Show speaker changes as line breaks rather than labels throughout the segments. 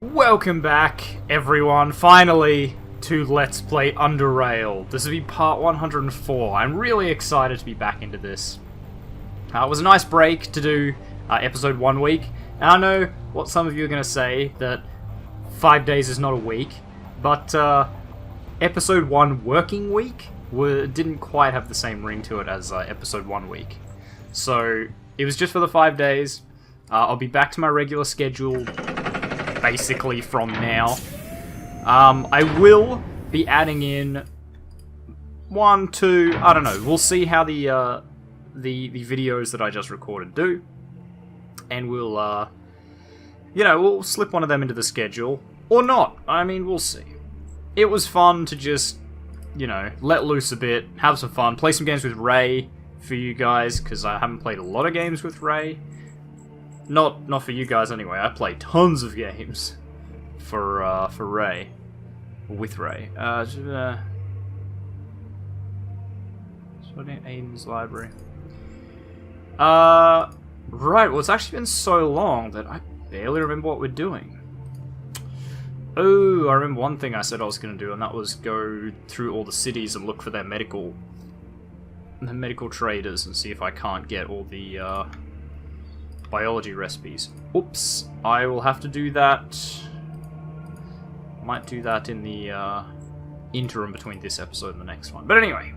Welcome back, everyone, finally, to Let's Play UnderRail. This will be part 104. I'm really excited to be back into this. It was a nice break to do episode 1 week, and I know what some of you are going to say, that 5 days is not a week, but episode 1 working week didn't quite have the same ring to it as episode 1 week. So, it was just for the 5 days. I'll be back to my regular schedule basically from now. I will be adding in 1, 2, I don't know. We'll see how the videos that I just recorded do, and we'll we'll slip one of them into the schedule or not. I mean, we'll see. It was fun to just let loose a bit, have some fun, play some games with Ray for you guys, because I haven't played a lot of games with Ray. Not for you guys anyway. I play tons of games for Ray, with Ray. Aiden's library. Right. Well, it's actually been so long that I barely remember what we're doing. Oh, I remember one thing I said I was going to do, and that was go through all the cities and look for their medical traders and see if I can't get all the biology recipes. Oops, I will have to do that. Might do that in the interim between this episode and the next one. But anyway,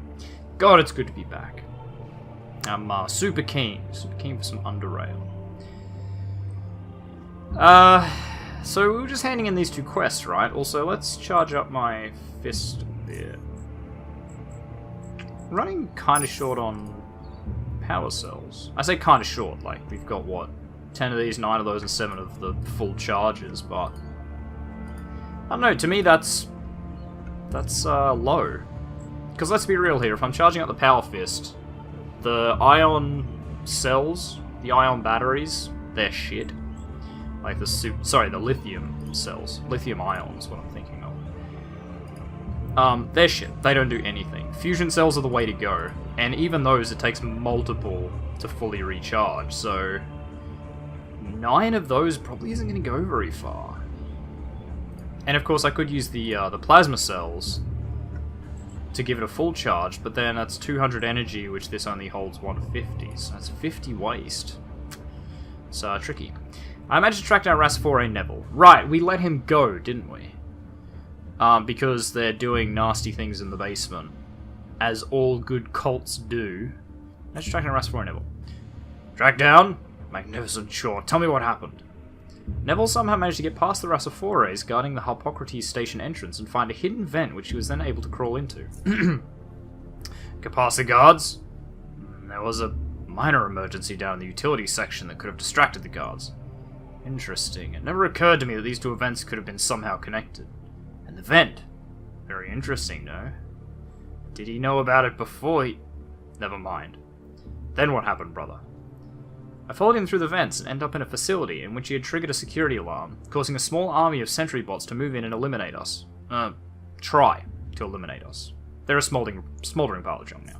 God, it's good to be back. I'm super keen for some UnderRail. So we were just handing in these 2 quests, right? Also, let's charge up my fist a bit. Running kind of short on power cells. I say kind of short, like we've got what, 10 of these, 9 of those, and 7 of the full charges, but I don't know, to me that's low. Because let's be real here, if I'm charging up the power fist, the ion cells, the ion batteries, they're shit. Like the lithium cells, lithium ions, what I'm thinking of. They're shit. They don't do anything. Fusion cells are the way to go, and even those, it takes multiple to fully recharge, so 9 of those probably isn't going to go very far. And of course I could use the plasma cells to give it a full charge, but then that's 200 energy, which this only holds 150, so that's 50 waste. It's tricky. I managed to track down Ras4A Neville. Right, we let him go, didn't we? Because they're doing nasty things in the basement, as all good cults do. Let's track down Ras4A Neville. Track down? Magnificent Tchort. Tell me what happened. Neville somehow managed to get past the Ras4As guarding the Hippocrates station entrance and find a hidden vent which he was then able to crawl into. Get past the guards? There was a minor emergency down in the utilities section that could have distracted the guards. Interesting. It never occurred to me that these 2 events could have been somehow connected. And the vent. Very interesting, no? Did he know about it before he... Never mind. Then what happened, brother? I followed him through the vents and ended up in a facility in which he had triggered a security alarm, causing a small army of sentry bots to move in and eliminate us. Try to eliminate us. They're a smouldering pile of junk now.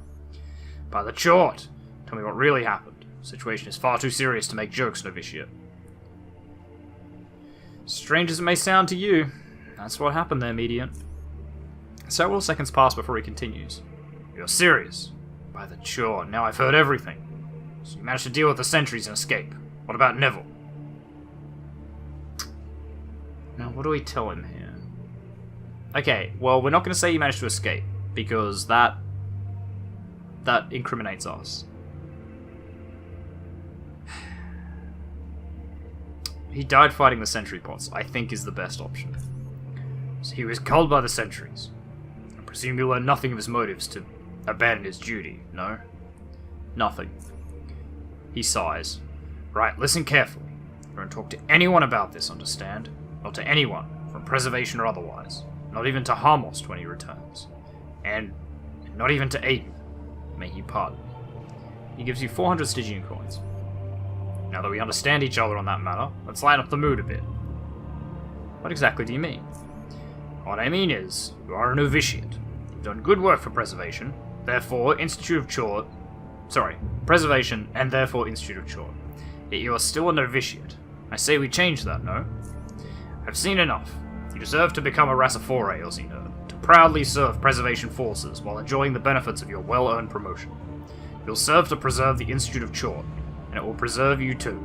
By the Tchort! Tell me what really happened. The situation is far too serious to make jokes, novitiate. Strange as it may sound to you, that's what happened there, Mediant. Several seconds pass before he continues. You're serious? By the Tchort, now I've heard everything. So you managed to deal with the sentries and escape. What about Neville? Now, what do we tell him here? Okay, well, we're not going to say he managed to escape, because that incriminates us. He died fighting the sentry bots, I think is the best option. So he was culled by the sentries. I presume you learned nothing of his motives to abandon his duty, no? Nothing. He sighs. Right, listen carefully. Don't talk to anyone about this, understand? Not to anyone, from preservation or otherwise. Not even to Harmost when he returns. And not even to Aiden. May he pardon. He gives you 400 Stygian coins. Now that we understand each other on that matter, let's lighten up the mood a bit. What exactly do you mean? What I mean is, you are a novitiate. You've done good work for preservation, therefore Institute of Tchort... Sorry, preservation, and therefore Institute of Tchort. Yet you are still a novitiate. I say we change that, no? I've seen enough. You deserve to become a Rassifore, UnderRail, to proudly serve preservation forces while enjoying the benefits of your well-earned promotion. You'll serve to preserve the Institute of Tchort, and it will preserve you too.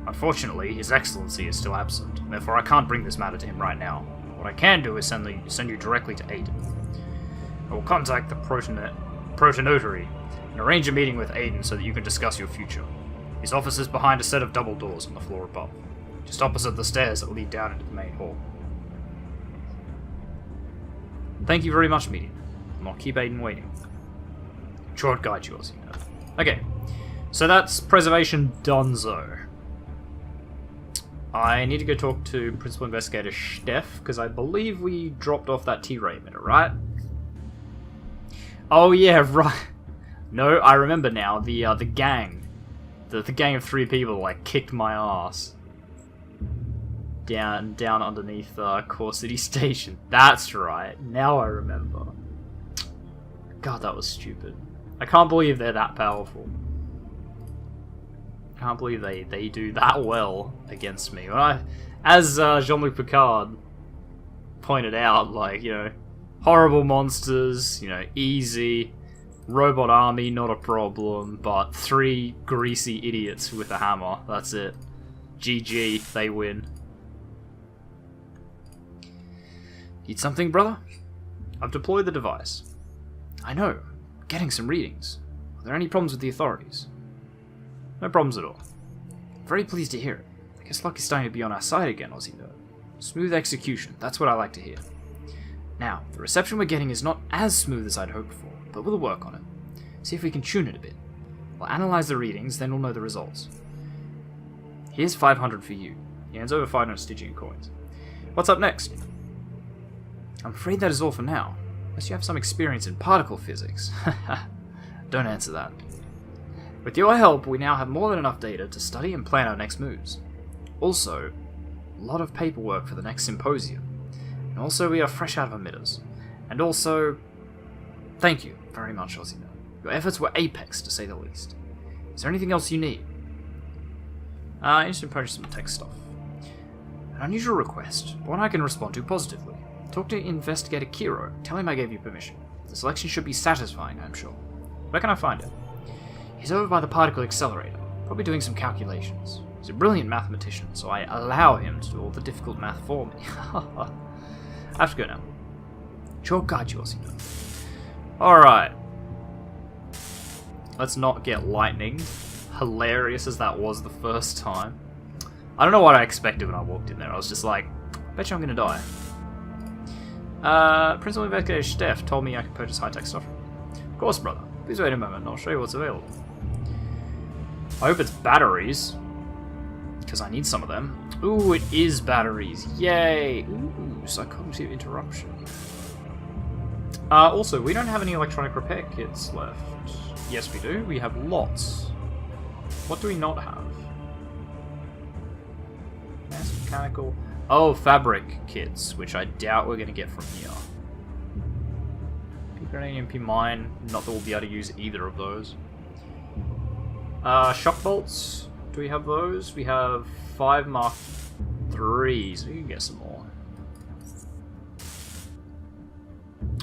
Unfortunately, His Excellency is still absent, therefore I can't bring this matter to him right now. What I can do is send you directly to Aiden. I will contact the Protonotary and arrange a meeting with Aiden so that you can discuss your future. His office is behind a set of double doors on the floor above, just opposite the stairs that lead down into the main hall. Thank you very much, Medium. I'll not keep Aiden waiting. Tchort guide you, UnderRail. Okay, so that's Preservation Donzo. I need to go talk to Principal Investigator Steph, because I believe we dropped off that T-Ray emitter, right? Oh yeah, right. No, I remember now. The gang. The gang of 3 people, like, kicked my ass. Down underneath Core City Station. That's right. Now I remember. God, that was stupid. I can't believe they're that powerful. I can't believe they do that well against me. As Jean-Luc Picard pointed out, like, you know, horrible monsters, you know, easy, robot army, not a problem, but 3 greasy idiots with a hammer, that's it. GG, they win. Need something, brother? I've deployed the device. I know, getting some readings. Are there any problems with the authorities? No problems at all. Very pleased to hear it. I guess luck is starting to be on our side again, UnderRail. Smooth execution, that's what I like to hear. Now, the reception we're getting is not as smooth as I'd hoped for, but we'll work on it. See if we can tune it a bit. We'll analyze the readings, then we'll know the results. Here's 500 for you. He hands over 500 Stygian coins. What's up next? I'm afraid that is all for now, unless you have some experience in particle physics. Don't answer that. With your help, we now have more than enough data to study and plan our next moves. Also, a lot of paperwork for the next symposium. And also, we are fresh out of emitters. And also, thank you very much, UnderRail. Your efforts were apex, to say the least. Is there anything else you need? I need to purchase some tech stuff. An unusual request, but one I can respond to positively. Talk to Investigator Kiro. Tell him I gave you permission. The selection should be satisfying, I'm sure. Where can I find him? He's over by the particle accelerator, probably doing some calculations. He's a brilliant mathematician, so I allow him to do all the difficult math for me. I have to go now. Tchort guide you, UnderRail. Alright. Let's not get lightning. Hilarious as that was the first time. I don't know what I expected when I walked in there. I was just like, bet you I'm gonna die. Principal Investigator Steph told me I could purchase high-tech stuff. Of course, brother. Please wait a moment and I'll show you what's available. I hope it's batteries, because I need some of them. Ooh, it is batteries. Yay! Ooh, psychognitive interruption. Also, we don't have any electronic repair kits left. Yes, we do. We have lots. What do we not have? Mass mechanical... Oh, fabric kits, which I doubt we're going to get from here. P-grenade and P-mine, not that we'll be able to use either of those. Shock bolts, do we have those? We have 5 Mark 3s, we can get some more.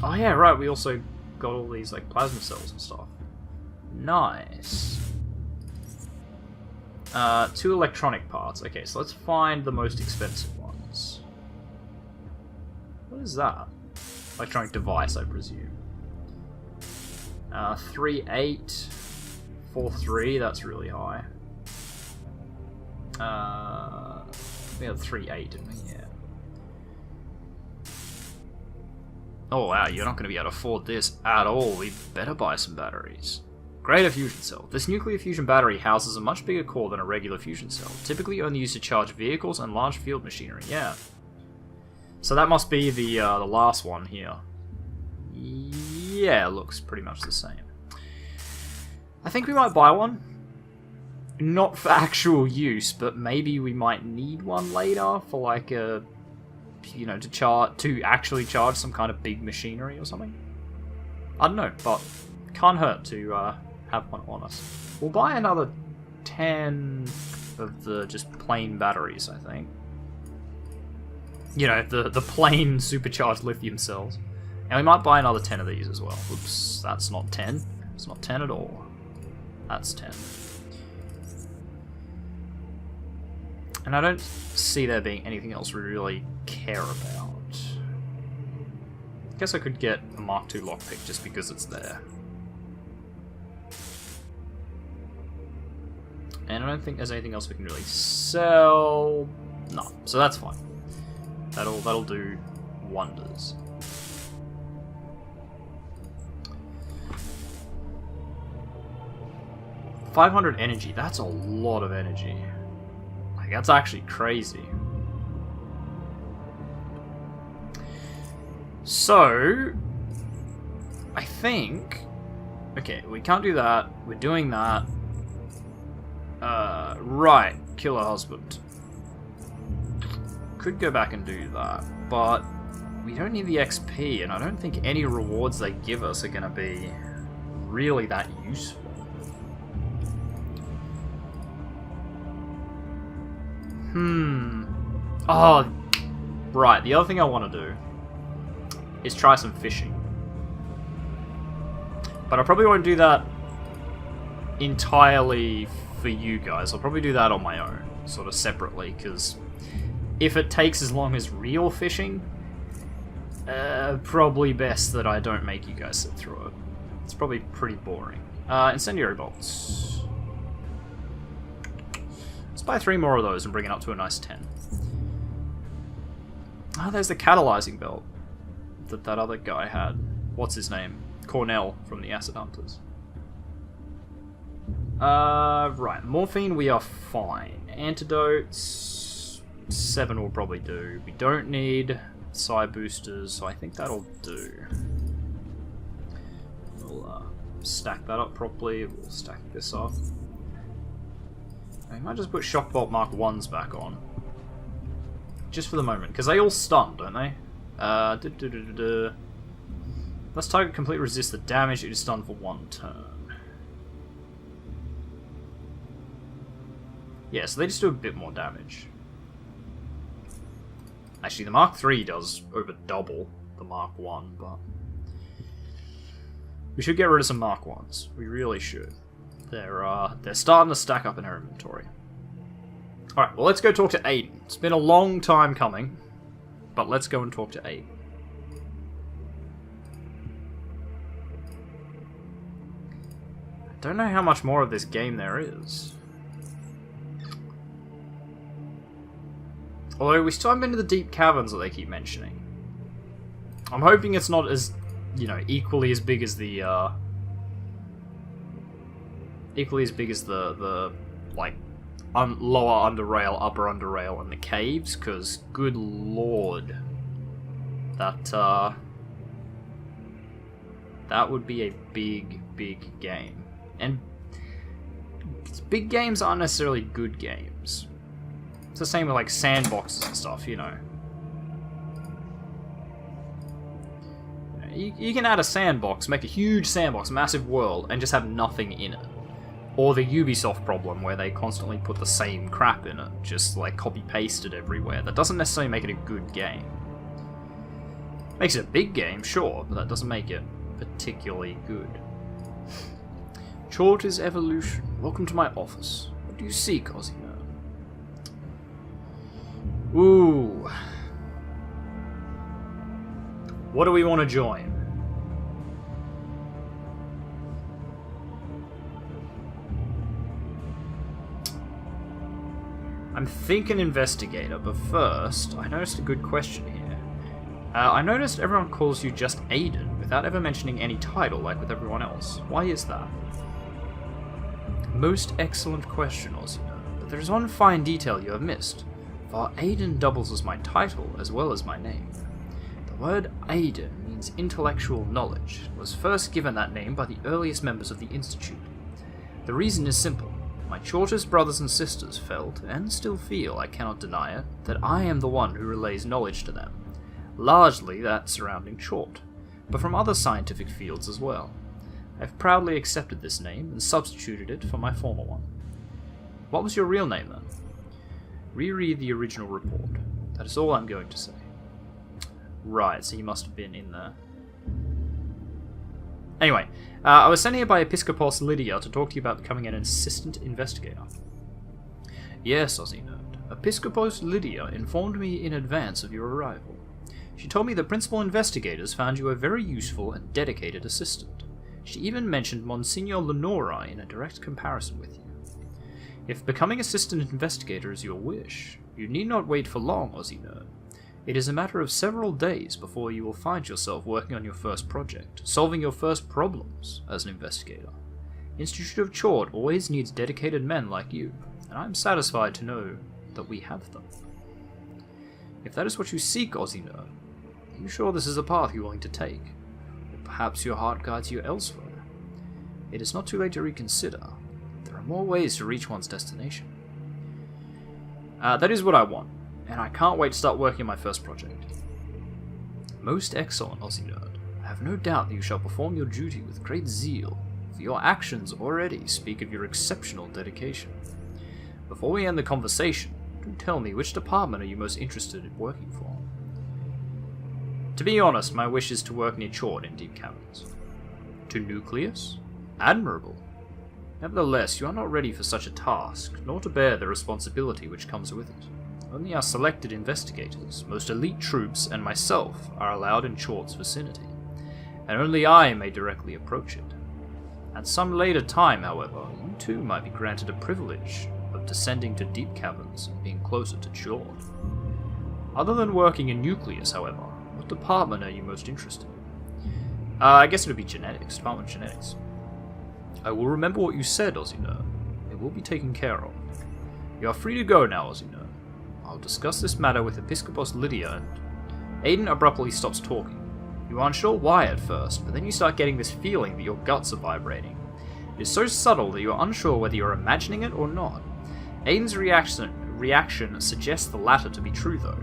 Oh yeah, right, we also got all these like plasma cells and stuff. Nice. 2 electronic parts. Okay, so let's find the most expensive ones. What is that? Electronic device, I presume. 3.8, 4.3, that's really high. We had 3.8, didn't we? Yeah. Oh wow, you're not going to be able to afford this at all. We better buy some batteries. Greater fusion cell. This nuclear fusion battery houses a much bigger core than a regular fusion cell, typically only used to charge vehicles and large field machinery. Yeah. So that must be the last one here. Yeah, it looks pretty much the same. I think we might buy one. Not for actual use, but maybe we might need one later for like a, you know, to actually charge some kind of big machinery or something. I don't know, but can't hurt to have one on us. We'll buy another 10 of the just plain batteries, I think. You know, the plain supercharged lithium cells. And we might buy another 10 of these as well. Oops, that's not 10. It's not 10 at all. That's 10. And I don't see there being anything else we really care about. I guess I could get a Mark II lockpick just because it's there. And I don't think there's anything else we can really sell. No, so that's fine. That'll do wonders. $500 energy, that's a lot of energy. Like, that's actually crazy. So, I think... Okay, we can't do that. We're doing that. Right, kill her husband. Could go back and do that, but we don't need the XP, and I don't think any rewards they give us are going to be really that useful. Oh, right, the other thing I want to do is try some fishing. But I probably won't do that entirely for you guys. I'll probably do that on my own, sort of separately, because if it takes as long as real fishing, probably best that I don't make you guys sit through it. It's probably pretty boring. Incendiary bolts. Let's buy 3 more of those and bring it up to a nice 10. Oh, there's the catalyzing belt that other guy had. What's his name? Cornell from the Acid Hunters. Right. Morphine, we are fine. Antidotes, 7 will probably do. We don't need psi boosters, so I think that'll do. We'll stack that up properly. We'll stack this up. I might just put Shock Bolt Mark 1s back on. Just for the moment, because they all stun, don't they? Let's target complete resist the damage it is stunned for 1 turn. Yeah, so they just do a bit more damage. Actually, the Mark III does over double the Mark 1, but... we should get rid of some Mark 1s. We really should. They're starting to stack up in our inventory. Alright, well, let's go talk to Aiden. It's been a long time coming, but let's go and talk to Aiden. I don't know how much more of this game there is. Although, we still haven't been to the deep caverns that they keep mentioning. I'm hoping it's not as, you know, equally as big as the, like, lower underrail, upper underrail, and the caves, because, good lord, that would be a big, big game. And big games aren't necessarily good games. It's the same with, like, sandboxes and stuff, you know. You can add a sandbox, make a huge sandbox, massive world, and just have nothing in it. Or the Ubisoft problem, where they constantly put the same crap in it, just like copy-pasted everywhere. That doesn't necessarily make it a good game. Makes it a big game, sure, but that doesn't make it particularly good. Tchort is evolution. Welcome to my office. What do you seek, TheOzzieNerd? Ooh. What do we want to join? I'm thinking investigator, but first, I noticed a good question here. I noticed everyone calls you just Aiden, without ever mentioning any title like with everyone else. Why is that? Most excellent question, TheOzzieNerd, but there is one fine detail you have missed. For Aiden doubles as my title, as well as my name. The word Aiden means intellectual knowledge. It was first given that name by the earliest members of the Institute. The reason is simple. My Tchortist brothers and sisters felt, and still feel, I cannot deny it, that I am the one who relays knowledge to them. Largely that surrounding Tchort, but from other scientific fields as well. I have proudly accepted this name and substituted it for my former one. What was your real name then? Reread the original report. That is all I'm going to say. Right, so he must have been in there. Anyway, I was sent here by Episcopos Lydia to talk to you about becoming an assistant investigator. Yes, UnderRail. Episcopos Lydia informed me in advance of your arrival. She told me the principal investigators found you a very useful and dedicated assistant. She even mentioned Monsignor Lenora in a direct comparison with you. If becoming assistant investigator is your wish, you need not wait for long, UnderRail. It is a matter of several days before you will find yourself working on your first project, solving your first problems as an investigator. Institute of Tchort always needs dedicated men like you, and I am satisfied to know that we have them. If that is what you seek, UnderRail, are you sure this is a path you're willing to take? Or perhaps your heart guides you elsewhere? It is not too late to reconsider. There are more ways to reach one's destination. That is what I want, and I can't wait to start working on my first project. Most excellent, UnderRail. I have no doubt that you shall perform your duty with great zeal, for your actions already speak of your exceptional dedication. Before we end the conversation, do tell me, which department are you most interested in working for? To be honest, my wish is to work near Tchort in deep caverns. To Nucleus? Admirable. Nevertheless, you are not ready for such a task, nor to bear the responsibility which comes with it. Only our selected investigators, most elite troops, and myself are allowed in Tchort's vicinity, and only I may directly approach it. At some later time, however, you too might be granted a privilege of descending to deep caverns and being closer to Tchort. Other than working in Nucleus, however, what department are you most interested in? I guess it would be genetics, Department of Genetics. I will remember what you said, UnderRail. It will be taken care of. You are free to go now, UnderRail. I'll discuss this matter with Episcopos Lydia and... Aiden abruptly stops talking. You are unsure why at first, but then you start getting this feeling that your guts are vibrating. It is so subtle that you are unsure whether you are imagining it or not. Aiden's reaction suggests the latter to be true, though.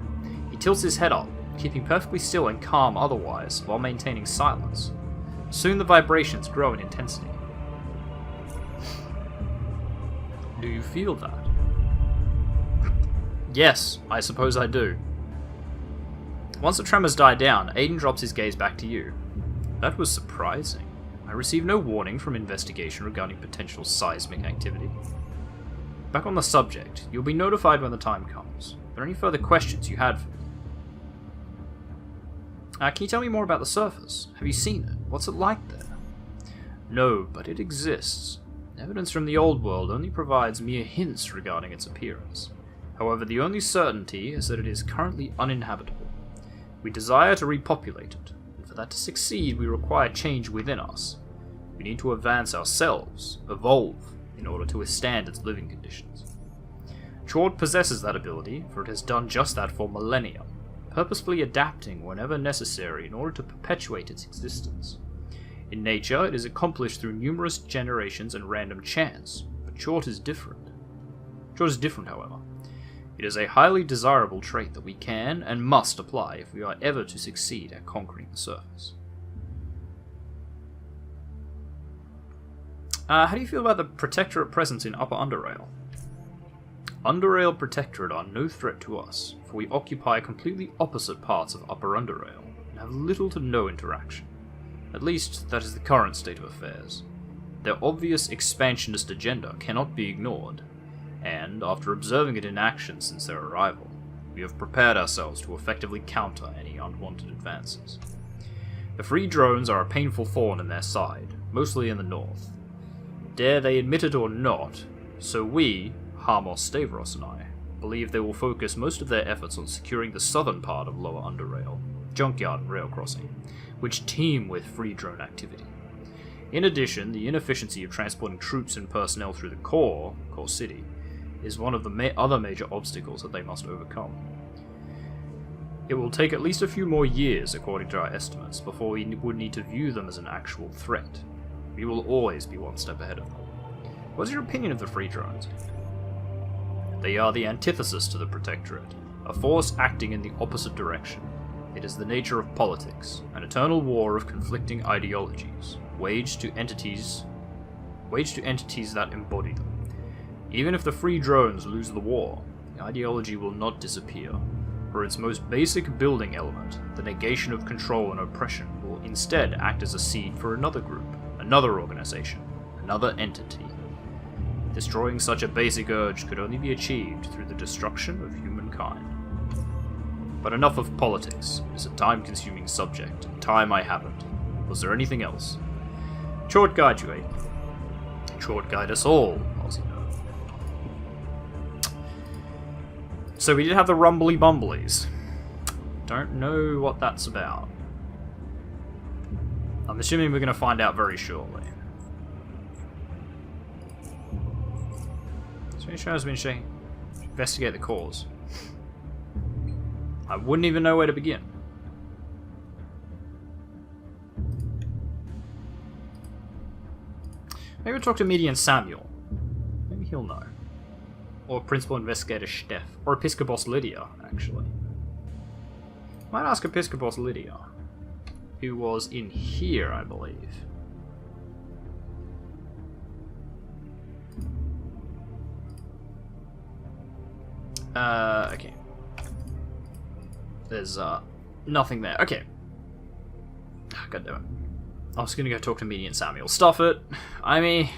He tilts his head up, keeping perfectly still and calm otherwise, while maintaining silence. Soon the vibrations grow in intensity. Do you feel that? Yes, I suppose I do. Once the tremors die down, Aiden drops his gaze back to you. That was surprising. I received no warning from investigation regarding potential seismic activity. Back on the subject, you'll be notified when the time comes. Are there any further questions you had for me? Can you tell me more about the surface? Have you seen it? What's it like there? No, but it exists. Evidence from the old world only provides mere hints regarding its appearance. However, the only certainty is that it is currently uninhabitable. We desire to repopulate it, and for that to succeed we require change within us. We need to advance ourselves, evolve, in order to withstand its living conditions. Tchort possesses that ability, for it has done just that for millennia, purposefully adapting whenever necessary in order to perpetuate its existence. In nature, it is accomplished through numerous generations and random chance, but Tchort is different. Tchort is different, however. It is a highly desirable trait that we can and must apply if we are ever to succeed at conquering the surface. How do you feel about the Protectorate presence in Upper UnderRail? UnderRail Protectorate are no threat to us, for we occupy completely opposite parts of Upper UnderRail and have little to no interaction. At least, that is the current state of affairs. Their obvious expansionist agenda cannot be ignored, and, after observing it in action since their arrival, we have prepared ourselves to effectively counter any unwanted advances. The free drones are a painful thorn in their side, mostly in the north. Dare they admit it or not, so we, Harmos, Stavros and I, believe they will focus most of their efforts on securing the southern part of Lower UnderRail, Junkyard and Rail Crossing, which teem with free drone activity. In addition, the inefficiency of transporting troops and personnel through the core city, is one of the other major obstacles that they must overcome. It will take at least a few more years, according to our estimates, before we would need to view them as an actual threat. We will always be one step ahead of them. What's your opinion of the free drones? They are the antithesis to the Protectorate, a force acting in the opposite direction. It is the nature of politics, an eternal war of conflicting ideologies, waged to entities that embody them. Even if the free drones lose the war, the ideology will not disappear. For its most basic building element, the negation of control and oppression will instead act as a seed for another group, another organization, another entity. Destroying such a basic urge could only be achieved through the destruction of humankind. But enough of politics. It's a time-consuming subject. Time I haven't. Was there anything else? Tchort guide you, eh? Tchort guide us all, TheOzzieNerd. So we did have the Rumbly Bumblies. Don't know what that's about. I'm assuming we're going to find out very shortly. So has been saying, investigate the cause. I wouldn't even know where to begin. Maybe we'll talk to Median Samuel. Maybe he'll know. Or Principal Investigator Steph. Or Episcopos Lydia, actually. Might ask Episcopos Lydia. Who was in here, I believe. Okay. There's, nothing there. Okay. God damn it. I was gonna go talk to Median Samuel. Stuff it. I mean...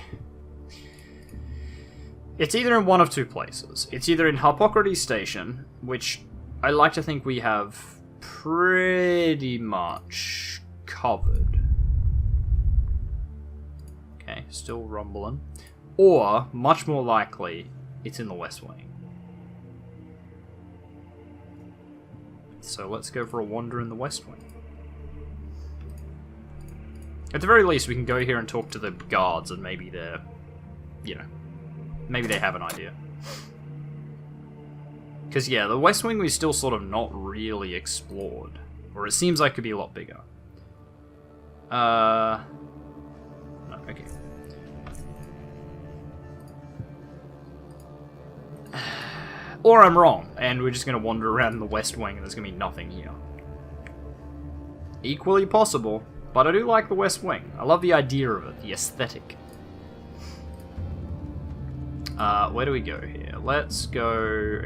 It's either in one of two places. It's either in Harpocrates Station, which I like to think we have pretty much covered. Okay, still rumbling. Or, much more likely, it's in the West Wing. So let's go for a wander in the West Wing. At the very least, we can go here and talk to the guards, and maybe they're, you know, maybe they have an idea. Because, yeah, the West Wing we've still sort of not really explored. Or it seems like it could be a lot bigger. No, okay. Or I'm wrong, and we're just going to wander around in the West Wing and there's going to be nothing here. Equally possible, but I do like the West Wing. I love the idea of it, the aesthetic. Where do we go here? Let's go...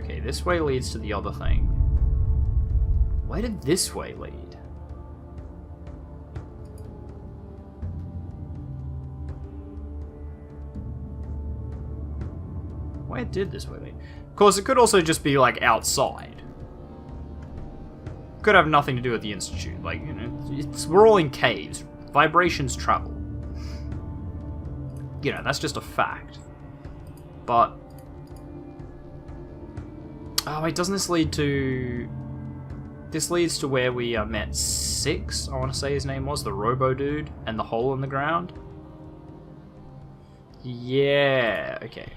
Okay, this way leads to the other thing. Where did this way lead? Where did this way lead? Of course, it could also just be, like, outside. Could have nothing to do with the Institute. Like, you know, we're all in caves. Vibrations travel. You know, that's just a fact. But... Oh, wait, doesn't this lead to... This leads to where we met Six, I want to say his name was, the Robo-Dude, and the hole in the ground? Yeah, okay.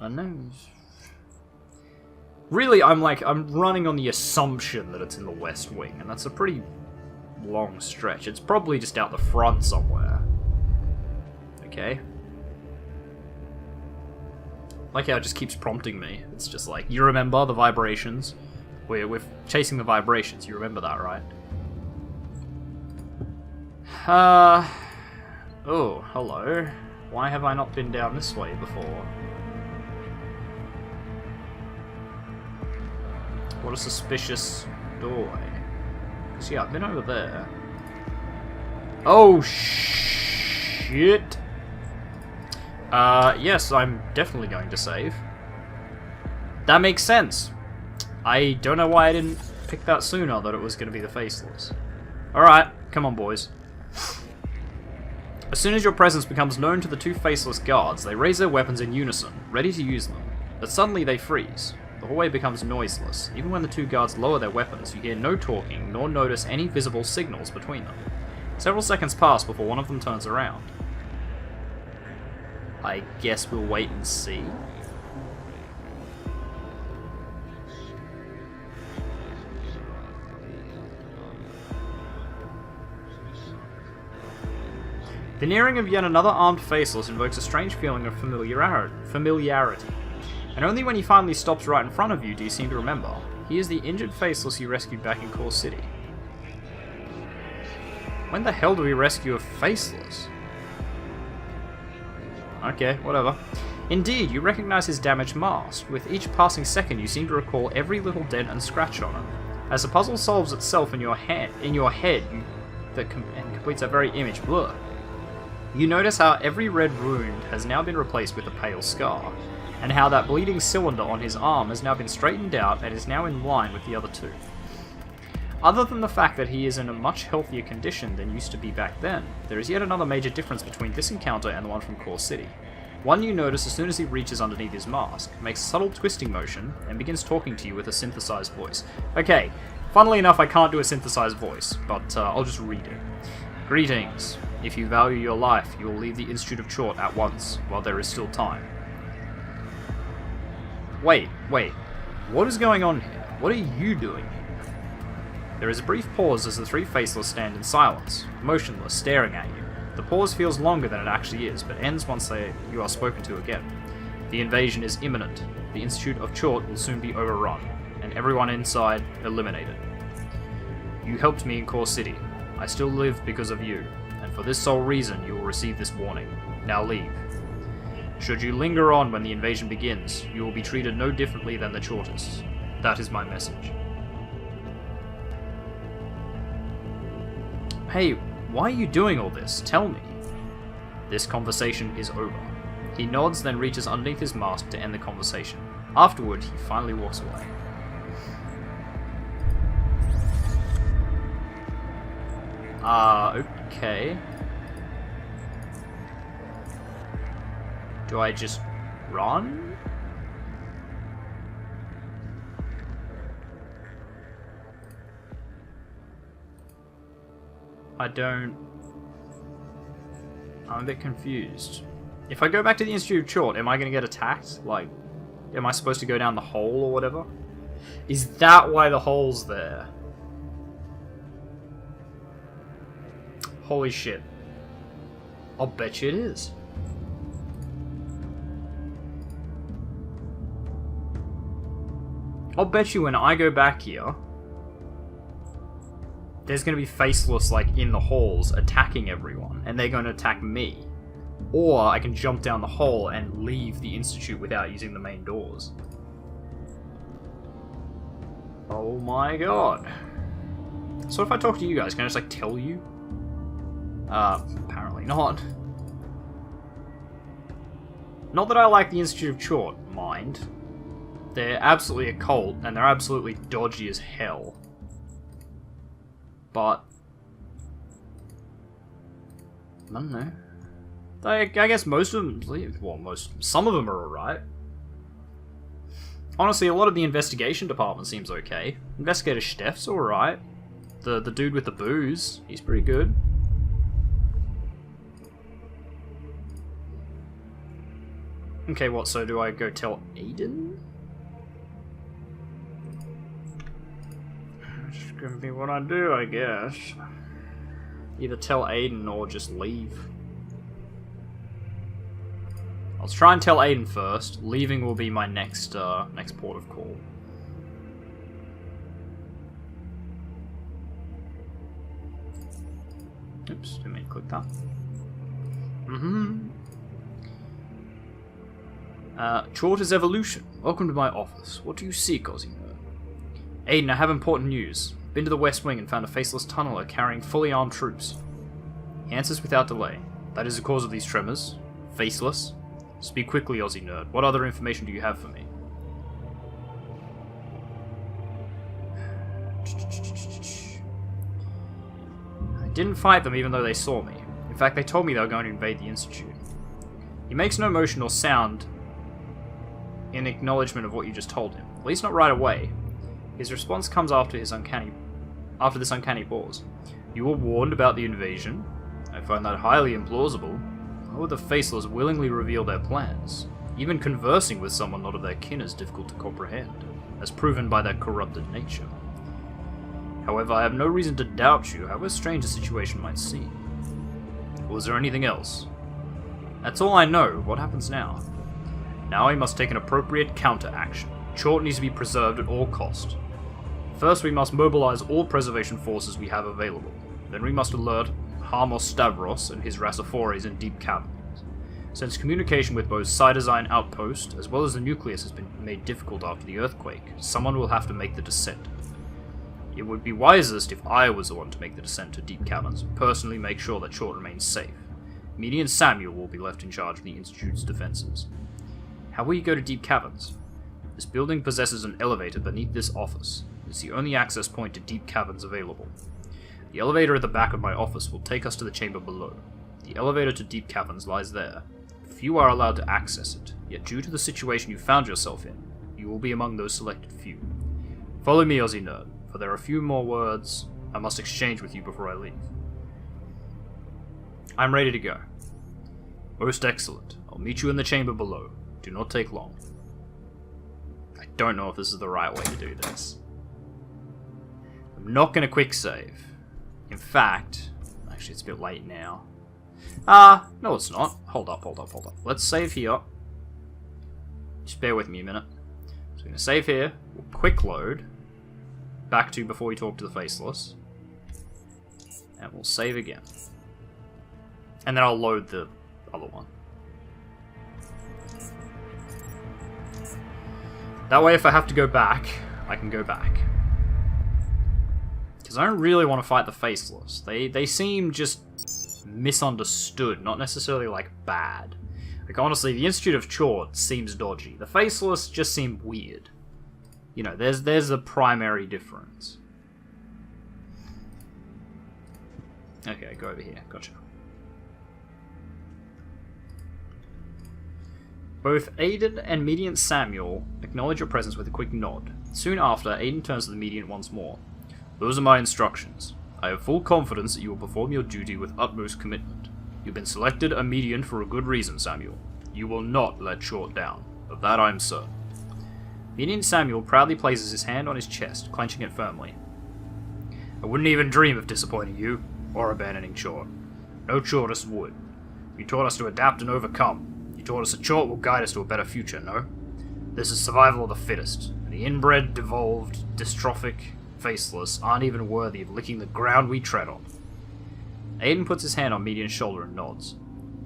Unknowns. Really, I'm running on the assumption that it's in the West Wing, and that's a pretty long stretch. It's probably just out the front somewhere. Okay. Like how it just keeps prompting me. It's just like, you remember the vibrations? We're chasing the vibrations, you remember that, right? Oh, hello. Why have I not been down this way before? What a suspicious doorway. Because, yeah, I've been over there. Oh, shit. Yes, I'm definitely going to save. That makes sense. I don't know why I didn't pick that sooner, that it was going to be the Faceless. Alright, come on, boys. As soon as your presence becomes known to the two Faceless guards, they raise their weapons in unison, ready to use them. But suddenly they freeze. The hallway becomes noiseless. Even when the two guards lower their weapons, you hear no talking, nor notice any visible signals between them. Several seconds pass before one of them turns around. I guess we'll wait and see. The nearing of yet another armed Faceless invokes a strange feeling of familiarity. And only when he finally stops right in front of you do you seem to remember. He is the injured Faceless you rescued back in Core City. When the hell do we rescue a Faceless? Okay, whatever. Indeed, you recognize his damaged mast. With each passing second, you seem to recall every little dent and scratch on it. As the puzzle solves itself in your head, and completes that very image, blur. You notice how every red wound has now been replaced with a pale scar, and how that bleeding cylinder on his arm has now been straightened out and is now in line with the other two. Other than the fact that he is in a much healthier condition than used to be back then, there is yet another major difference between this encounter and the one from Core City. One you notice as soon as he reaches underneath his mask, makes a subtle twisting motion, and begins talking to you with a synthesized voice. Okay, funnily enough I can't do a synthesized voice, but I'll just read it. Greetings. If you value your life, you will leave the Institute of Tchort at once, while there is still time. Wait. What is going on here? What are you doing here? There is a brief pause as the three faceless stand in silence, motionless, staring at you. The pause feels longer than it actually is, but ends once you are spoken to again. The invasion is imminent. The Institute of Tchort will soon be overrun, and everyone inside eliminated. You helped me in Core City. I still live because of you, and for this sole reason you will receive this warning. Now leave. Should you linger on when the invasion begins, you will be treated no differently than the Tchortists. That is my message. Hey, why are you doing all this? Tell me. This conversation is over. He nods, then reaches underneath his mask to end the conversation. Afterward, he finally walks away. Okay. Do I just run? I'm a bit confused. If I go back to the Institute of Tchort, am I going to get attacked? Like, am I supposed to go down the hole or whatever? Is that why the hole's there? Holy shit. I'll bet you it is. I'll bet you when I go back here, there's going to be faceless, like, in the halls attacking everyone, and they're going to attack me. Or I can jump down the hole and leave the Institute without using the main doors. Oh my god. So if I talk to you guys, can I just, like, tell you? Apparently not. Not that I like the Institute of Tchort, mind. They're absolutely a cult, and they're absolutely dodgy as hell. But I don't know. I guess most of them, well, some of them are alright. Honestly, a lot of the investigation department seems okay. Investigator Steff's alright. The dude with the booze, he's pretty good. Okay, what, so do I go tell Aiden? It's gonna be what I do, I guess. Either tell Aiden or just leave. I'll try and tell Aiden first. Leaving will be my next port of call. Oops, didn't mean to click that. Tchort's evolution. Welcome to my office. What do you seek, TheOzzieNerd? Aiden, I have important news. Been to the West Wing and found a faceless tunneler carrying fully armed troops. He answers without delay. That is the cause of these tremors. Faceless. Speak quickly, TheOzzieNerd. What other information do you have for me? I didn't fight them even though they saw me. In fact, they told me they were going to invade the Institute. He makes no motion or sound in acknowledgement of what you just told him. At least not right away. His response comes after this uncanny pause. You were warned about the invasion. I find that highly implausible. How would the Faceless willingly reveal their plans? Even conversing with someone not of their kin is difficult to comprehend, as proven by their corrupted nature. However, I have no reason to doubt you, however strange the situation might seem. Was there anything else? That's all I know. What happens now? Now we must take an appropriate counter-action. Tchort needs to be preserved at all cost. First, we must mobilize all preservation forces we have available. Then we must alert Harmos Stavros and his Rastafores in deep caverns. Since communication with both Psi-Design Outpost as well as the nucleus has been made difficult after the earthquake, someone will have to make the descent. It would be wisest if I was the one to make the descent to deep caverns and personally make sure that Tchort remains safe. Me and Samuel will be left in charge of the Institute's defenses. How will you go to deep caverns? This building possesses an elevator beneath this office. It's the only access point to deep caverns available. The elevator at the back of my office will take us to the chamber below. The elevator to deep caverns lies there. Few are allowed to access it, yet due to the situation you found yourself in, you will be among those selected few. Follow me, OzzieNerd, for there are a few more words I must exchange with you before I leave. I'm ready to go. Most excellent. I'll meet you in the chamber below. Do not take long. I don't know if this is the right way to do this. I'm not going to quick save. In fact, actually it's a bit late now. No it's not. Hold up. Let's save here. Just bear with me a minute. So we're going to save here. We'll quick load. Back to before we talk to the Faceless. And we'll save again. And then I'll load the other one. That way if I have to go back, I can go back. Because I don't really want to fight the Faceless. They seem just misunderstood, not necessarily like bad. Like honestly, the Institute of Tchort seems dodgy. The Faceless just seem weird. You know, there's a primary difference. Okay, go over here. Gotcha. Both Aiden and Mediant Samuel acknowledge your presence with a quick nod. Soon after, Aiden turns to the Mediant once more. Those are my instructions. I have full confidence that you will perform your duty with utmost commitment. You've been selected a Mediant for a good reason, Samuel. You will not let Tchort down. Of that I am certain. Mediant Samuel proudly places his hand on his chest, clenching it firmly. I wouldn't even dream of disappointing you, or abandoning Tchort. No Tchortist would. You taught us to adapt and overcome. You taught us that Tchort will guide us to a better future, no? This is survival of the fittest, and the inbred, devolved, dystrophic, Faceless aren't even worthy of licking the ground we tread on. Aiden puts his hand on Mediant's shoulder and nods.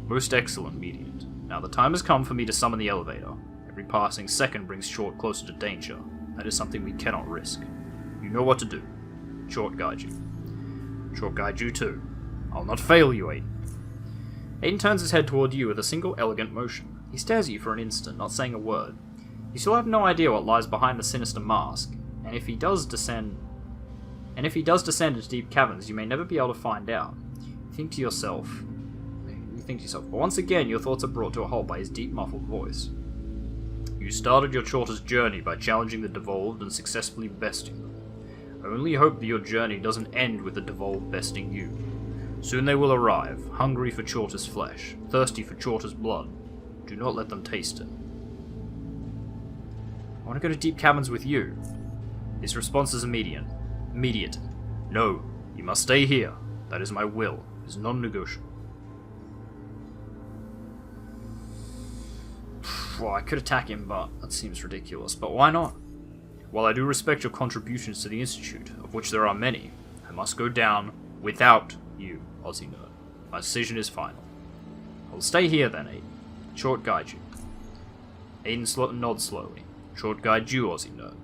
Most excellent, Mediant. Now the time has come for me to summon the elevator. Every passing second brings Tchort closer to danger. That is something we cannot risk. You know what to do. Tchort guide you. Tchort guide you too. I'll not fail you, Aiden. Aiden turns his head toward you with a single elegant motion. He stares at you for an instant, not saying a word. You still have no idea what lies behind the sinister mask, and if he does descend into deep caverns, you may never be able to find out. You think to yourself, but once again your thoughts are brought to a halt by his deep muffled voice. You started your Tchortist journey by challenging the devolved and successfully besting them. I only hope that your journey doesn't end with the devolved besting you. Soon they will arrive, hungry for Tchortist flesh, thirsty for Tchortist blood. Do not let them taste it. I want to go to deep caverns with you. His response is immediate. No, you must stay here. That is my will. It is non-negotiable. Well, I could attack him, but that seems ridiculous. But why not? While I do respect your contributions to the Institute, of which there are many, I must go down without you, OzzieNerd. My decision is final. I will stay here then, Aiden. Tchort guide you. Aiden nods slowly. Tchort guide you, OzzieNerd.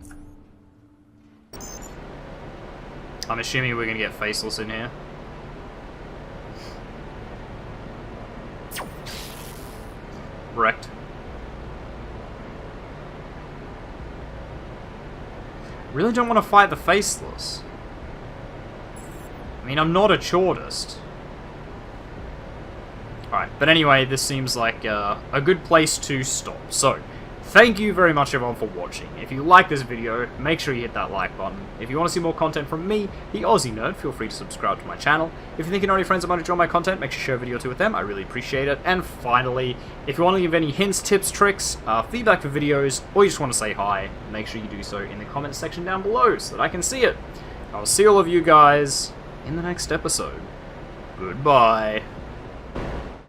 I'm assuming we're gonna get Faceless in here. Wrecked. Really don't want to fight the Faceless. I mean, I'm not a Tchortist. Alright, but anyway, this seems like a good place to stop. So, thank you very much everyone for watching. If you like this video, make sure you hit that like button. If you want to see more content from me, the OzzieNerd, feel free to subscribe to my channel. If you think you know any friends that might enjoy my content, make sure you share a video or two with them. I really appreciate it. And finally, if you want to give any hints, tips, tricks, feedback for videos, or you just want to say hi, make sure you do so in the comments section down below so that I can see it. I will see all of you guys in the next episode. Goodbye.